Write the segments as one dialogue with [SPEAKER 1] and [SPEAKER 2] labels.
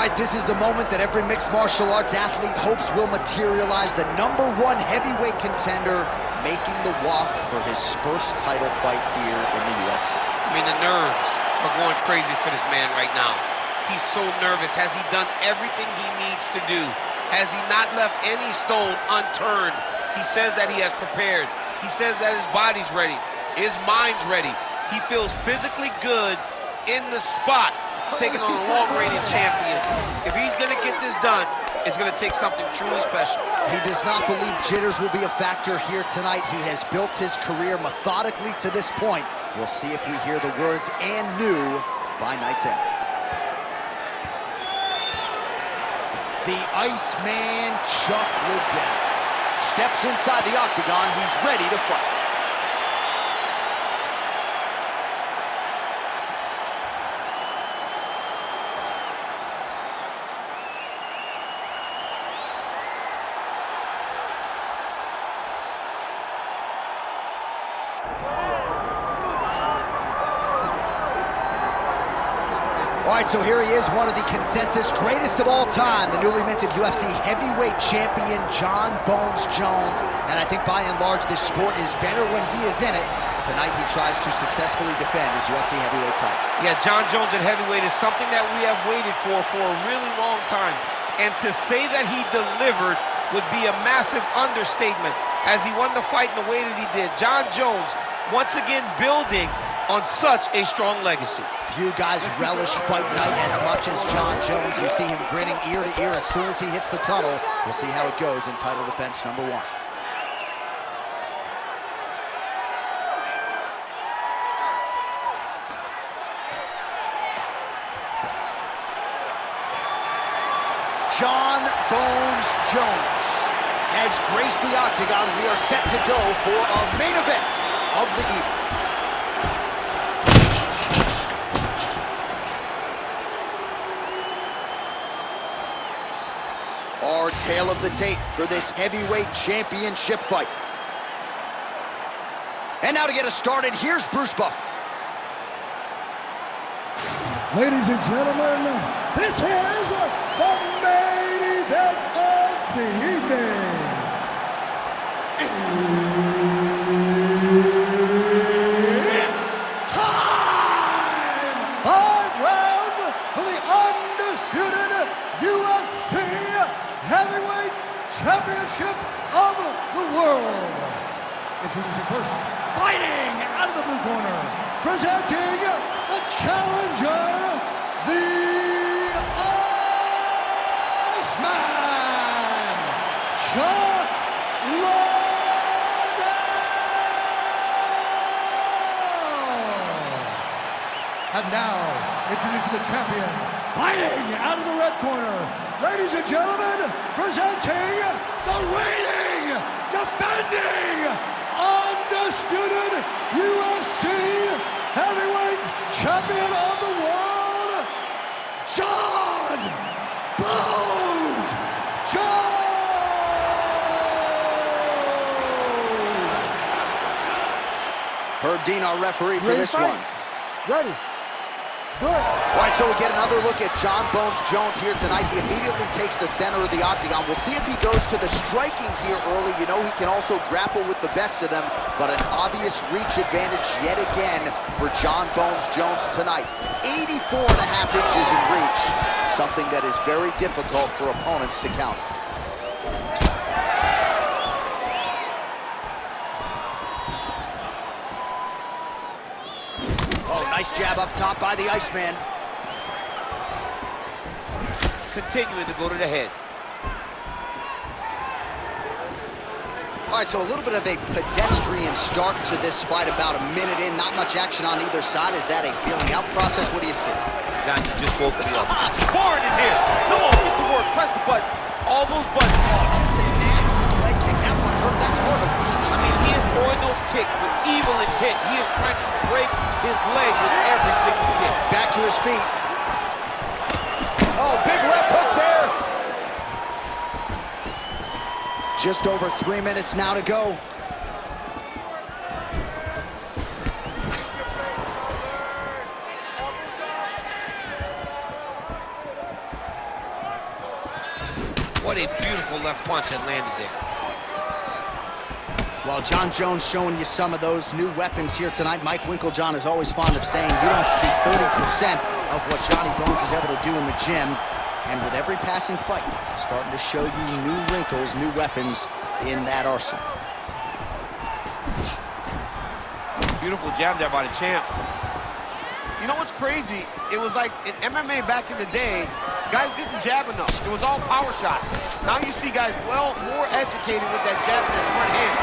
[SPEAKER 1] right, this is the moment that every mixed martial arts athlete hopes will materialize. The #1 heavyweight contender making the walk for his first title fight here in the UFC.
[SPEAKER 2] I mean, the nerves are going crazy for this man right now. He's so nervous. Has he done everything he needs to do? Has he not left any stone unturned? He says that he has prepared. He says that his body's ready. His mind's ready. He feels physically good in the spot. He's taking on a long-reigning champion. If he's going to get this done, it's going to take something truly special.
[SPEAKER 1] He does not believe jitters will be a factor here tonight. He has built his career methodically to this point. We'll see if we hear the words "and new" by night's end. The Iceman, Chuck Liddell, steps inside the octagon. He's ready to fight. All right, so here he is, one of the consensus greatest of all time, the newly minted UFC heavyweight champion, Jon Bones Jones. And I think by and large, this sport is better when he is in it. Tonight, he tries to successfully defend his UFC heavyweight title.
[SPEAKER 2] Yeah, Jon Jones at heavyweight is something that we have waited for a really long time. And to say that he delivered would be a massive understatement as he won the fight in the way that he did. Jon Jones, once again, building on such a strong legacy.
[SPEAKER 1] Few guys relish fight night as much as Jon Jones. You see him grinning ear to ear as soon as he hits the tunnel. We'll see how it goes in title defense #1. Jon Bones Jones has graced the octagon. We are set to go for our main event of the evening. Our tale of the tape for this heavyweight championship fight. And now to get us started, here's Bruce Buffer.
[SPEAKER 3] Ladies and gentlemen, this is the main event of the evening. It's time! 5 rounds for the undisputed UFC Heavyweight Championship of the world. Introducing first, fighting out of the blue corner, presenting the challenger, the Iceman, Chuck Liddell. And now, introducing the champion, fighting out of the red corner, ladies and gentlemen, presenting the reigning, defending, undisputed UFC heavyweight champion of the world, Jon Bones Jones.
[SPEAKER 1] Herb Dean, our referee for this one.
[SPEAKER 3] Ready. Good.
[SPEAKER 1] All right, so we get another look at Jon Bones Jones here tonight. He immediately takes the center of the octagon. We'll see if he goes to the striking here early. You know he can also grapple with the best of them, but an obvious reach advantage yet again for Jon Bones Jones tonight. 84.5 inches in reach, something that is very difficult for opponents to counter. Nice jab up top by the Iceman.
[SPEAKER 2] Continuing to go to the head.
[SPEAKER 1] All right, so a little bit of a pedestrian start to this fight, about a minute in. Not much action on either side. Is that a feeling out process? What do you see?
[SPEAKER 2] John, you just woke me up. Sparring in here. Come on, get to work. Press the button. All those buttons.
[SPEAKER 1] Oh, just a nasty leg kick. That one hurt. That's hard to reach.
[SPEAKER 2] I mean, he is throwing those kicks with evil intent. He is trying to break his leg with every single kick.
[SPEAKER 1] Back to his feet. Oh, big left hook there. Just over 3 minutes now to go.
[SPEAKER 2] What a beautiful left punch that landed there.
[SPEAKER 1] Well, John Jones showing you some of those new weapons here tonight. Mike Winkeljohn is always fond of saying you don't see 30% of what Johnny Bones is able to do in the gym. And with every passing fight, starting to show you new wrinkles, new weapons in that arsenal.
[SPEAKER 2] Beautiful jab there by the champ. You know what's crazy? It was like in MMA back in the day, guys didn't jab enough. It was all power shots. Now you see guys more educated with that jab in their front hand.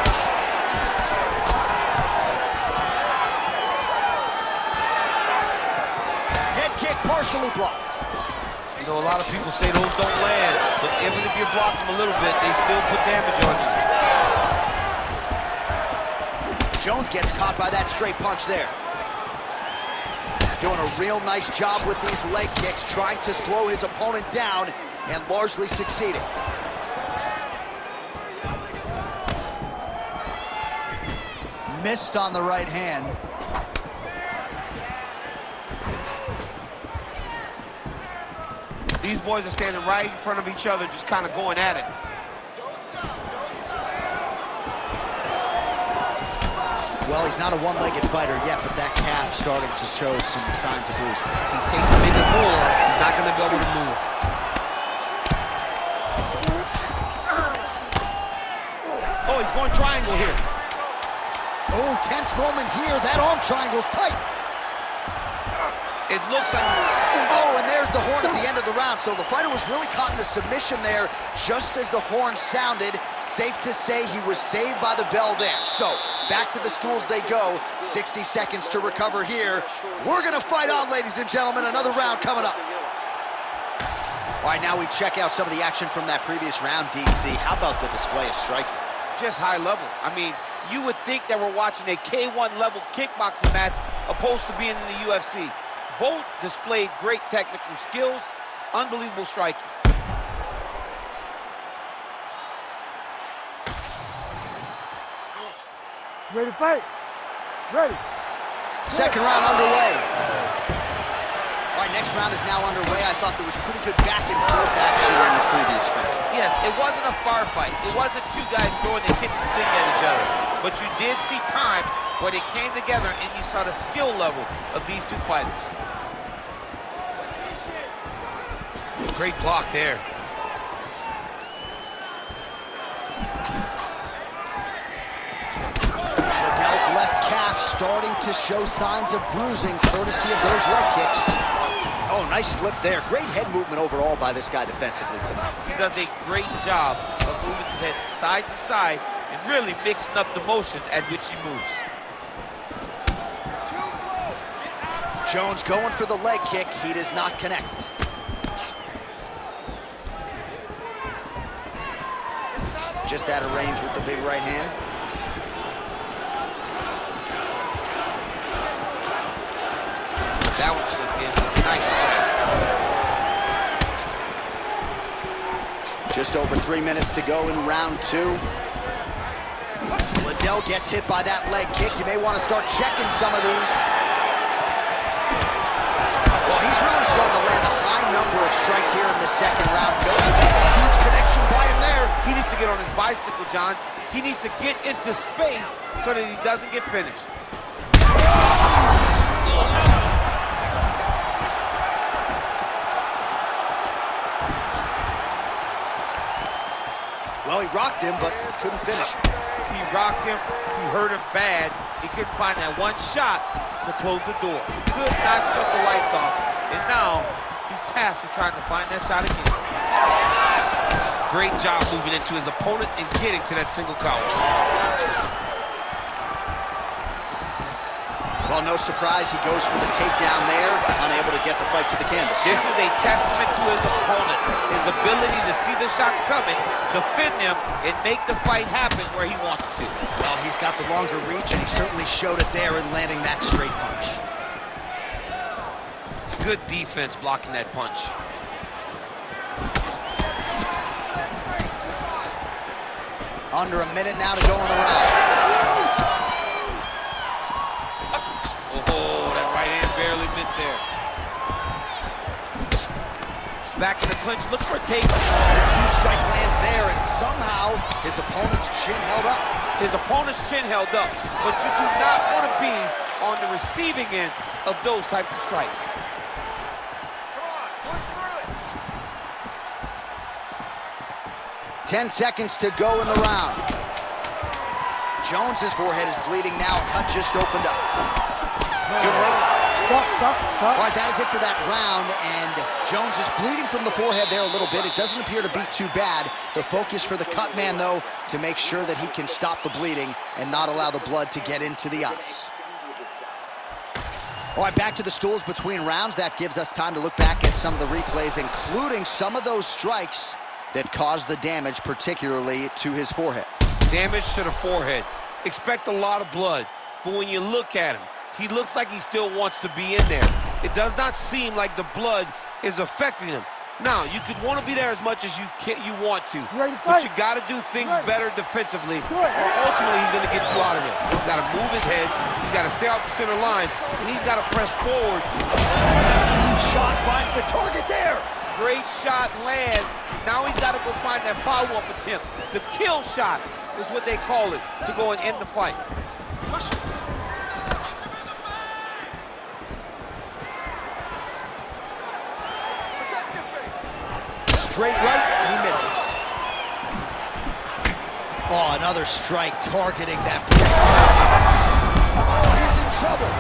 [SPEAKER 1] Head kick partially blocked.
[SPEAKER 2] You know, a lot of people say those don't land, but even if you block them a little bit, they still put damage on you.
[SPEAKER 1] Jones gets caught by that straight punch there. Doing a real nice job with these leg kicks, trying to slow his opponent down and largely succeeding. Missed on the right hand.
[SPEAKER 2] These boys are standing right in front of each other, just kind of going at it.
[SPEAKER 1] Well, he's not a one-legged fighter yet, but that calf starting to show some signs of bruising.
[SPEAKER 2] If he takes maybe more, he's not going to be able to move. Oh, he's going triangle here.
[SPEAKER 1] Oh, tense moment here. That arm triangle's tight.
[SPEAKER 2] It looks like...
[SPEAKER 1] Oh, and there's the horn at the end of the round. So the fighter was really caught in a submission there just as the horn sounded. Safe to say he was saved by the bell there. So back to the stools they go. 60 seconds to recover here. We're going to fight on, ladies and gentlemen. Another round coming up. All right, now we check out some of the action from that previous round, DC. How about the display of striking?
[SPEAKER 2] Just high level. I mean, you would think that we're watching a K1 level kickboxing match opposed to being in the UFC. Both displayed great technical skills, unbelievable striking.
[SPEAKER 3] Ready to fight? Ready.
[SPEAKER 1] Second round underway. All right, next round is now underway. I thought there was pretty good back and forth action in the previous fight.
[SPEAKER 2] Yes, it wasn't a far fight. It wasn't two guys throwing the kitchen sink at each other. But you did see times where they came together and you saw the skill level of these two fighters. Great block there.
[SPEAKER 1] Liddell's left calf starting to show signs of bruising, courtesy of those leg kicks. Oh, nice slip there. Great head movement overall by this guy defensively tonight.
[SPEAKER 2] He does a great job of moving his head side to side and really mixing up the motion at which he moves.
[SPEAKER 1] Jones going for the leg kick. He does not connect. Just out of range with the big right hand.
[SPEAKER 2] That one slipped in. Nice.
[SPEAKER 1] Just over 3 minutes to go in round two. Liddell gets hit by that leg kick. You may want to start checking some of these. Well, he's really starting to land a high number of strikes here in the second round. No huge connection by him there.
[SPEAKER 2] He needs to get on his bicycle, John. He needs to get into space so that he doesn't get finished.
[SPEAKER 1] Well, he rocked him, but couldn't finish him.
[SPEAKER 2] He rocked him. He hurt him bad. He couldn't find that one shot to close the door. Could not shut the lights off. And now he's tasked with trying to find that shot again. Great job moving into his opponent and getting to that single count.
[SPEAKER 1] Well, no surprise, he goes for the takedown there, unable to get the fight to the canvas.
[SPEAKER 2] This is a testament to his opponent, his ability to see the shots coming, defend them, and make the fight happen where he wants it to.
[SPEAKER 1] Well, he's got the longer reach, and he certainly showed it there in landing that straight punch.
[SPEAKER 2] Good defense blocking that punch.
[SPEAKER 1] Under a minute now to go in the round.
[SPEAKER 2] Oh, that right hand barely missed there. Back in the clinch, look for a take.
[SPEAKER 1] Huge strike lands there, and somehow his opponent's chin held up.
[SPEAKER 2] His opponent's chin held up, but you do not want to be on the receiving end of those types of strikes.
[SPEAKER 1] Come on, push through it. 10 seconds to go in the round. Jones's forehead is bleeding now. Cut just opened up.
[SPEAKER 2] Good run.
[SPEAKER 3] Stop.
[SPEAKER 1] All right, that is it for that round, and Jones is bleeding from the forehead there a little bit. It doesn't appear to be too bad. The focus for the cut man, though, to make sure that he can stop the bleeding and not allow the blood to get into the eyes. All right, back to the stools between rounds. That gives us time to look back at some of the replays, including some of those strikes that caused the damage, particularly to his forehead.
[SPEAKER 2] Damage to the forehead. Expect a lot of blood, but when you look at him, he looks like he still wants to be in there. It does not seem like the blood is affecting him. Now, you could want to be there as much as you want to, but you got to do things better defensively, or ultimately he's going to get you out of it. He's got to move his head, he's got to stay out the center line, and he's got to press forward.
[SPEAKER 1] Huge shot finds the target there.
[SPEAKER 2] Great shot lands. Now he's got to go find that follow-up attempt. The kill shot is what they call it, to go and end the fight.
[SPEAKER 1] Straight right, he misses. Oh, another strike targeting that. Oh, he's in trouble.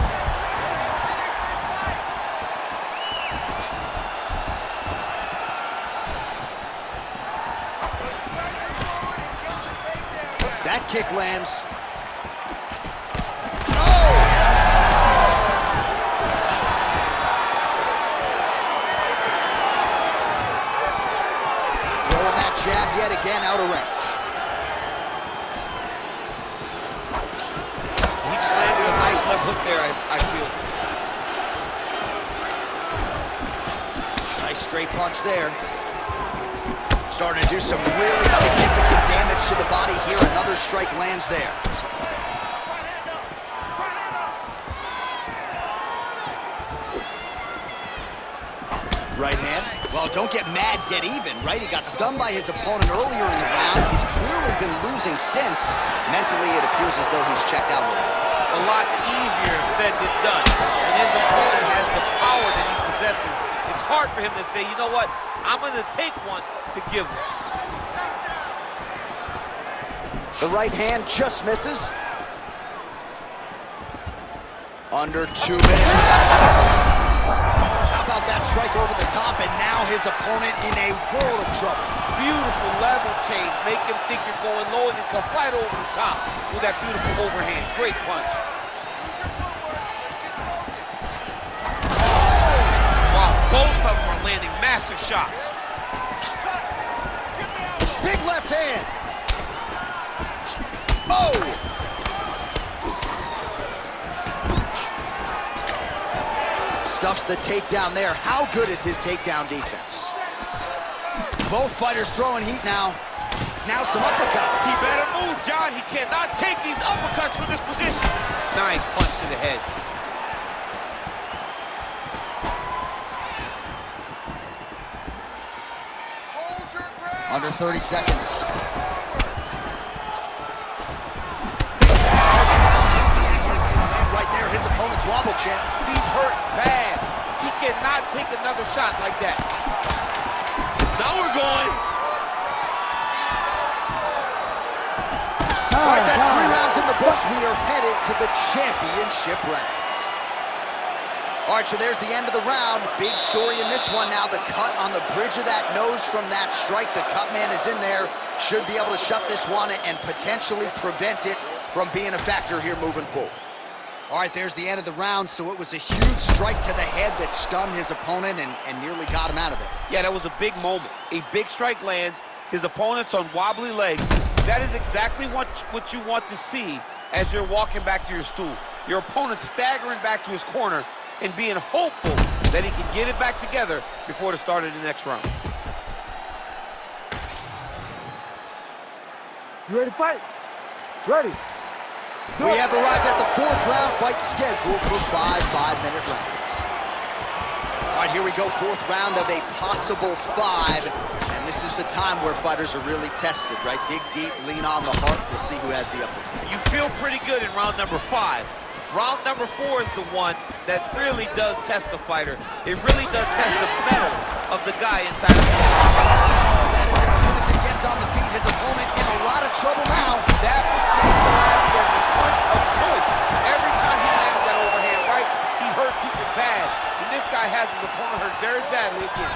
[SPEAKER 1] That kick lands. Jab yet again out of range.
[SPEAKER 2] He just landed a nice left hook there, I feel.
[SPEAKER 1] Nice straight punch there. Starting to do some really significant damage to the body here. Another strike lands there. Right hand. Well, don't get mad, get even, right? He got stunned by his opponent earlier in the round. He's clearly been losing since. Mentally, it appears as though he's checked out a little.
[SPEAKER 2] A lot easier said than done. When his opponent has the power that he possesses, it's hard for him to say, you know what, I'm going to take one to give him.
[SPEAKER 1] The right hand just misses. Under 2 minutes. That strike over the top, and now his opponent in a world of trouble.
[SPEAKER 2] Beautiful level change. Make him think you're going low, and you come right over the top with that beautiful overhand. Great punch. Wow, both of them are landing massive shots.
[SPEAKER 1] Big left hand. Oh! Stuffs the takedown there. How good is his takedown defense? Both fighters throwing heat now. Now some uppercuts.
[SPEAKER 2] He better move, John. He cannot take these uppercuts from this position. Nice punch to the head.
[SPEAKER 1] Hold your ground. Under 30 seconds. Right there, his opponent's wobble champ.
[SPEAKER 2] He's hurt bad. He cannot take another shot like that. Now we're going.
[SPEAKER 1] All right, that's 3 rounds in the books. We are headed to the championship rounds. All right, so there's the end of the round. Big story in this one now. The cut on the bridge of that nose from that strike. The cut man is in there. Should be able to shut this one and potentially prevent it from being a factor here moving forward. All right, there's the end of the round. So it was a huge strike to the head that stunned his opponent and nearly got him out of there.
[SPEAKER 2] Yeah, that was a big moment. A big strike lands. His opponent's on wobbly legs. That is exactly what you want to see as you're walking back to your stool. Your opponent staggering back to his corner and being hopeful that he can get it back together before the start of the next round.
[SPEAKER 3] You ready to fight? Ready.
[SPEAKER 1] We have arrived at the 4th round fight scheduled for 5 5-minute rounds. All right, here we go, fourth round of a possible 5. And this is the time where fighters are really tested, right? Dig deep, lean on the heart. We'll see who has the upper.
[SPEAKER 4] You feel pretty good in round number 5. Round number 4 is the one that really does test the fighter. It really does test the mettle of the guy inside of the ring.
[SPEAKER 1] That's as soon as it gets on the feet, his opponent in a lot of trouble now.
[SPEAKER 4] That was Cain Velasquez's punch of choice. Every time he landed that overhand right, he hurt people bad. And this guy has his opponent hurt very badly again.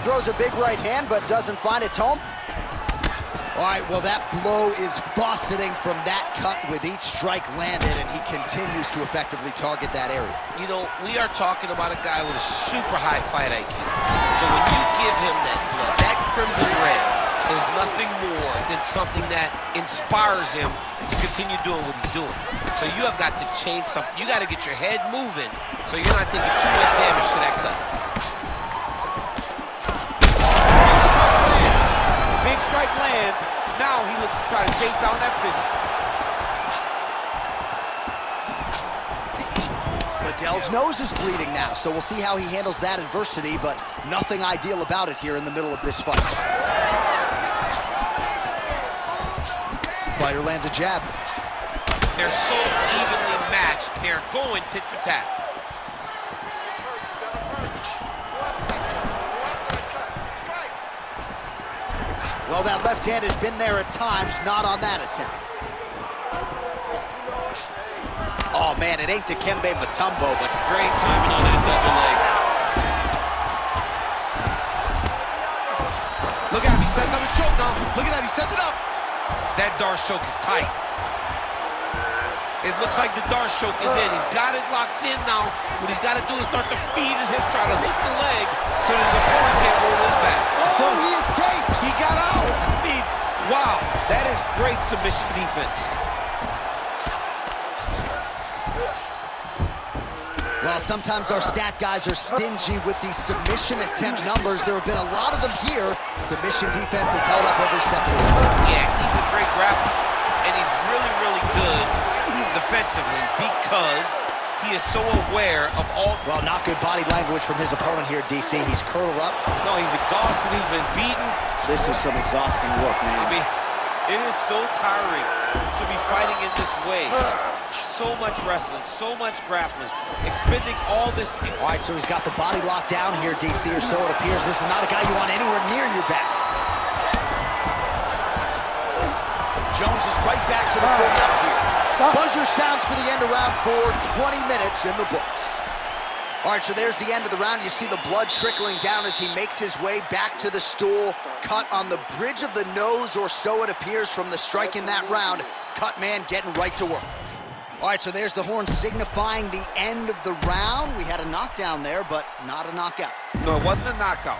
[SPEAKER 1] Throws a big right hand, but doesn't find its home. All right, well, that blow is buffeting from that cut with each strike landed, and he continues to effectively target that area.
[SPEAKER 2] You know, we are talking about a guy with a super high fight IQ. So when you give him that blood, that crimson red is nothing more than something that inspires him to continue doing what he's doing. So you have got to change something. You got to get your head moving so you're not taking too much damage to that cut.
[SPEAKER 4] Big strike lands. Now he looks to try to chase down that finish.
[SPEAKER 1] Liddell's nose is bleeding now, so we'll see how he handles that adversity, but nothing ideal about it here in the middle of this fight. Fighter lands a jab.
[SPEAKER 2] They're so evenly matched. They're going tit for tat.
[SPEAKER 1] Well, that left hand has been there at times, not on that attempt. Oh, man, it ain't Dikembe Mutombo, but
[SPEAKER 2] Great timing on that double leg.
[SPEAKER 4] Look at him, he's setting up a choke now. Look at that, he set it up.
[SPEAKER 2] That Darce choke is tight. It looks like the Darce choke is in. He's got it locked in now. What he's got to do is start to feed his hips, try to hook the leg so that his opponent can't roll his back.
[SPEAKER 1] oh, he escapes!
[SPEAKER 4] He got out. I mean, wow, that is great submission defense.
[SPEAKER 1] Well, sometimes our stat guys are stingy with these submission attempt numbers. There have been a lot of them here. Submission defense has held up every step of the way.
[SPEAKER 2] Yeah, he's a great grappler, and he's really, really good defensively because he is so aware of all...
[SPEAKER 1] Well, not good body language from his opponent here, DC. He's curled up.
[SPEAKER 4] No, he's exhausted, he's been beaten.
[SPEAKER 1] This is some exhausting work, man.
[SPEAKER 4] I mean, it is so tiring to be fighting in this way. So much wrestling, so much grappling, expending all this...
[SPEAKER 1] All right, so he's got the body locked down here, DC, or so it appears. This is not a guy you want anywhere near your back. Jones is right back to the full left here. Buzzer sounds for the end of round 4, 20 minutes in the books. All right, so there's the end of the round. You see the blood trickling down as he makes his way back to the stool. Cut on the bridge of the nose, or so it appears from the strike in that round. Cut man getting right to work. All right, so there's the horn signifying the end of the round. We had a knockdown there, but not a knockout.
[SPEAKER 4] No, it wasn't a knockout,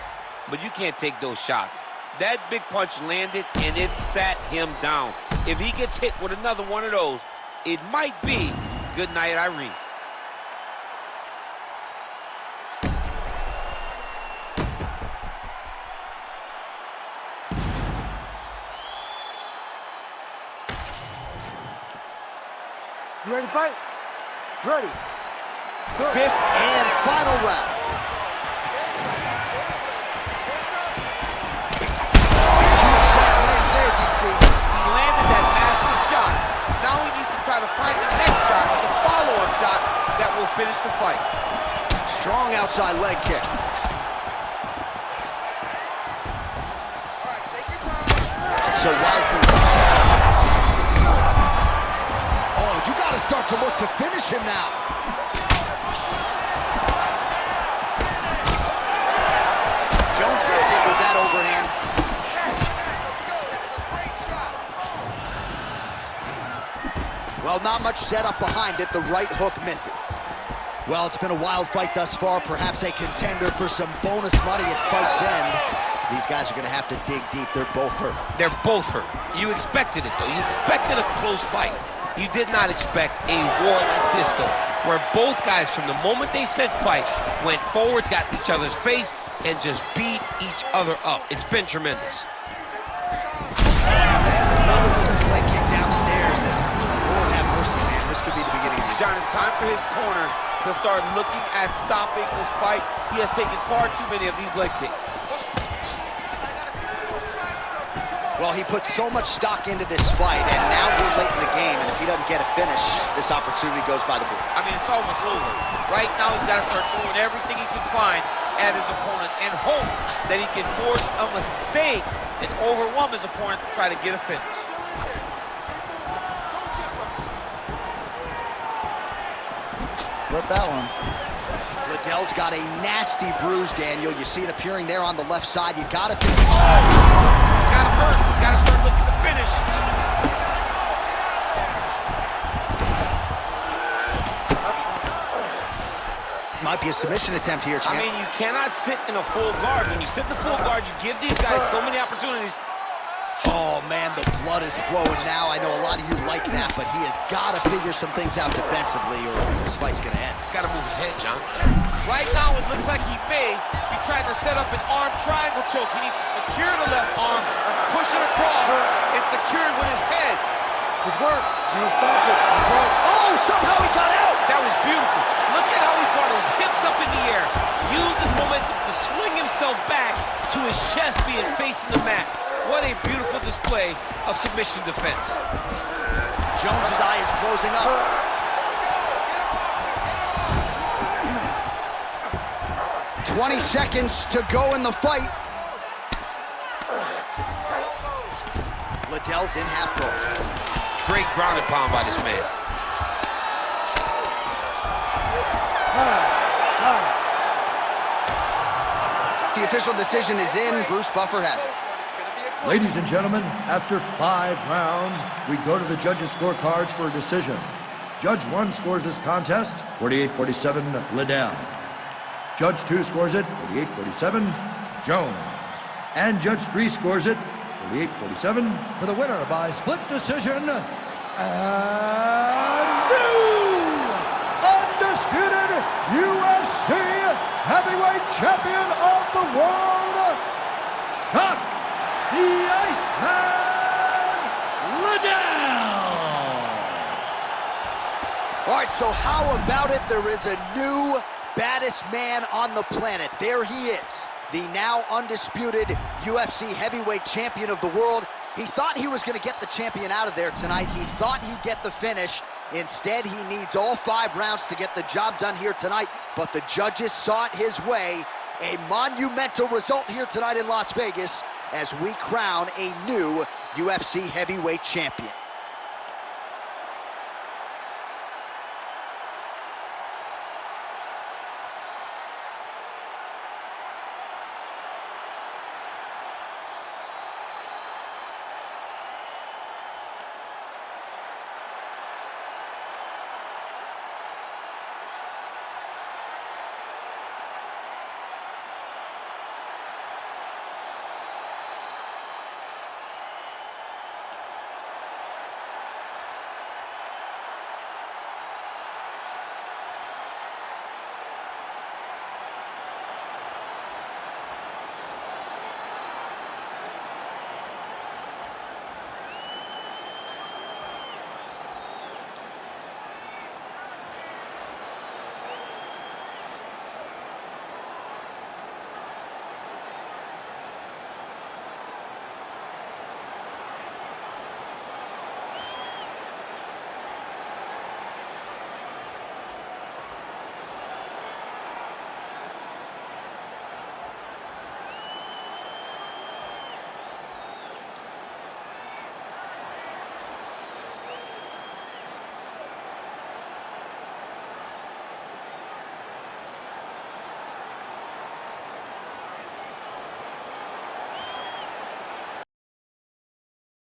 [SPEAKER 4] but you can't take those shots. That big punch landed, and it sat him down. If he gets hit with another one of those, it might be good night, Irene.
[SPEAKER 3] You ready to fight? Ready.
[SPEAKER 1] Fifth and final round. Huge shot lands there, DC.
[SPEAKER 4] He landed that massive shot. Now he needs to try to find the next shot, the follow-up shot that will finish the fight.
[SPEAKER 1] Strong outside leg kick. So wisely. Oh, you got to start to look to finish him now. Jones gets hit with that overhand. Well, not much setup behind it. The right hook misses. Well, it's been a wild fight thus far. Perhaps a contender for some bonus money at fight's end. These guys are going to have to dig deep. They're both hurt.
[SPEAKER 2] They're both hurt. You expected it, though. You expected a close fight. You did not expect a war like this, though, where both guys, from the moment they said fight, went forward, got in each other's face, and just beat each other up. It's been tremendous.
[SPEAKER 1] That's another first leg kick downstairs. And Lord have mercy, man. This could be the beginning of the
[SPEAKER 4] John, it's time for his corner to start looking at stopping this fight. He has taken far too many of these leg kicks.
[SPEAKER 1] Well, he put so much stock into this fight, and now we're late in the game, and if he doesn't get a finish, this opportunity goes by the board.
[SPEAKER 4] I mean, it's almost over. Right now, he's got to start throwing everything he can find at his opponent and hope that he can force a mistake and overwhelm his opponent to try to get a finish.
[SPEAKER 1] Slip that one. Liddell's got a nasty bruise, Daniel. You see it appearing there on the left side. You got to think.
[SPEAKER 4] Got to hurt. Got to start looking to finish.
[SPEAKER 1] Might be a submission attempt here, champ.
[SPEAKER 4] I mean, you cannot sit in a full guard. When you sit in the full guard, you give these guys so many opportunities.
[SPEAKER 1] Oh, man, the blood is flowing now. I know a lot of you like that, but he has got to figure some things out defensively or this fight's going to end.
[SPEAKER 2] He's got to move his head, John.
[SPEAKER 4] Right now, it looks like he may be trying to set up an arm triangle choke. He needs to secure the left arm, push it across, and secure it with his head.
[SPEAKER 3] Good work. You stop it. Good work.
[SPEAKER 1] Oh, somehow he got out.
[SPEAKER 4] That was beautiful. Look at how he brought his hips up in the air. Used his momentum to swing himself back to his chest being facing the mat. What a beautiful display of submission defense.
[SPEAKER 1] Jones's eye is closing up. "20 seconds to go in the fight." Liddell's in half guard.
[SPEAKER 2] Great ground and pound by this man.
[SPEAKER 1] The official decision is in. Bruce Buffer has it.
[SPEAKER 3] Ladies and gentlemen, after 5 rounds, we go to the judges' scorecards for a decision. Judge 1 scores this contest 48-47 Liddell. Judge 2 scores it 48-47 Jones. And Judge 3 scores it 48-47 for the winner by split decision and new undisputed UFC heavyweight champion of the world, Chuck the Iceman Liddell.
[SPEAKER 1] All right, so how about it? There is a new baddest man on the planet. There he is, the now undisputed UFC heavyweight champion of the world. He thought he was going to get the champion out of there tonight. He thought he'd get the finish. Instead, he needs all 5 rounds to get the job done here tonight, but the judges saw it his way. A monumental result here tonight in Las Vegas as we crown a new UFC heavyweight champion.